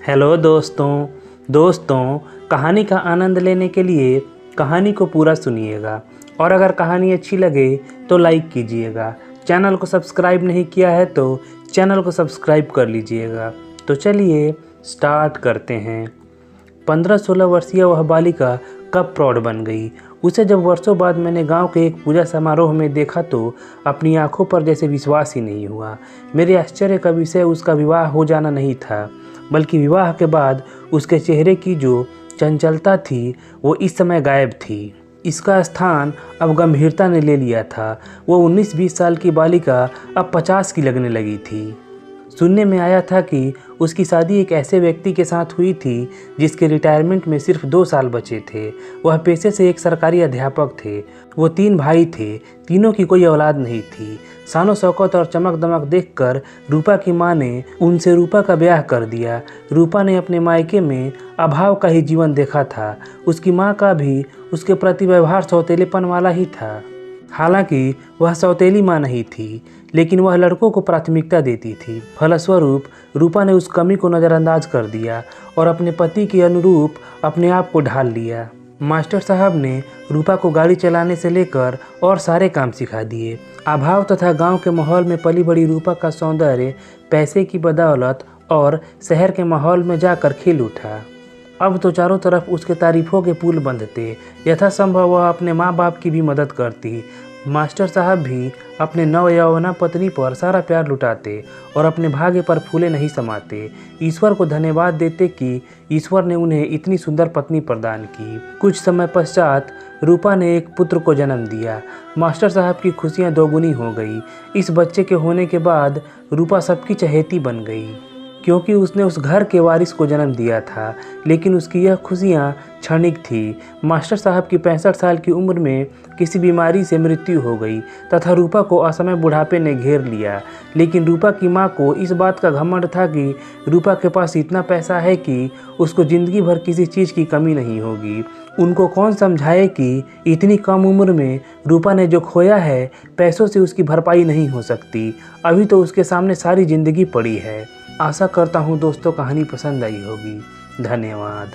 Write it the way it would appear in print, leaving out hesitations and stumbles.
Hello दोस्तों कहानी का आनंद लेने के लिए कहानी को पूरा सुनिएगा और अगर कहानी अच्छी लगे तो लाइक कीजिएगा। चैनल को सब्सक्राइब नहीं किया है तो चैनल को सब्सक्राइब कर लीजिएगा। तो चलिए स्टार्ट करते हैं। 15-16 वर्षीय वह बालिका कब प्रौढ़ बन गई। उसे जब वर्षों बाद मैंने गांव के एक पूजा समारोह में देखा तो अपनी आंखों पर जैसे विश्वास ही नहीं हुआ। मेरे आश्चर्य का विषय उसका विवाह हो जाना नहीं था, बल्कि विवाह के बाद उसके चेहरे की जो चंचलता थी वो इस समय गायब थी। इसका स्थान अब गंभीरता ने ले लिया था। वो 19-20 साल की बालिका अब 50 की लगने लगी थी। सुनने में आया था कि उसकी शादी एक ऐसे व्यक्ति के साथ हुई थी जिसके रिटायरमेंट में सिर्फ 2 साल बचे थे। वह पेशे से एक सरकारी अध्यापक थे। वो 3 भाई थे, तीनों की कोई औलाद नहीं थी। शानो शौकत और चमक दमक देखकर रूपा की माँ ने उनसे रूपा का ब्याह कर दिया। रूपा ने अपने मायके में अभाव का ही जीवन देखा था। उसकी माँ का भी उसके प्रति व्यवहार सौतेलेपन वाला ही था। हालांकि वह सौतेली माँ नहीं थी, लेकिन वह लड़कों को प्राथमिकता देती थी। फलस्वरूप रूपा ने उस कमी को नज़रअंदाज कर दिया और अपने पति के अनुरूप अपने आप को ढाल लिया। मास्टर साहब ने रूपा को गाड़ी चलाने से लेकर और सारे काम सिखा दिए। अभाव तथा गांव के माहौल में पली बड़ी रूपा का सौंदर्य पैसे की बदौलत और शहर के माहौल में जाकर खिल उठा। अब तो चारों तरफ उसके तारीफों के पुल बंधते। यथासंभव वह अपने माँ बाप की भी मदद करती। मास्टर साहब भी अपने नवयौवना पत्नी पर सारा प्यार लुटाते और अपने भाग्य पर फूले नहीं समाते। ईश्वर को धन्यवाद देते कि ईश्वर ने उन्हें इतनी सुंदर पत्नी प्रदान की। कुछ समय पश्चात रूपा ने एक पुत्र को जन्म दिया। मास्टर साहब की खुशियाँ दोगुनी हो गई। इस बच्चे के होने के बाद रूपा सबकी चहेती बन गई, क्योंकि उसने उस घर के वारिस को जन्म दिया था। लेकिन उसकी यह खुशियाँ क्षणिक थी। मास्टर साहब की 65 साल की उम्र में किसी बीमारी से मृत्यु हो गई तथा रूपा को असमय बुढ़ापे ने घेर लिया। लेकिन रूपा की माँ को इस बात का घमंड था कि रूपा के पास इतना पैसा है कि उसको ज़िंदगी भर किसी चीज़ की कमी नहीं होगी। उनको कौन समझाए कि इतनी कम उम्र में रूपा ने जो खोया है पैसों से उसकी भरपाई नहीं हो सकती। अभी तो उसके सामने सारी ज़िंदगी पड़ी है। आशा करता हूँ दोस्तों कहानी पसंद आई होगी। धन्यवाद।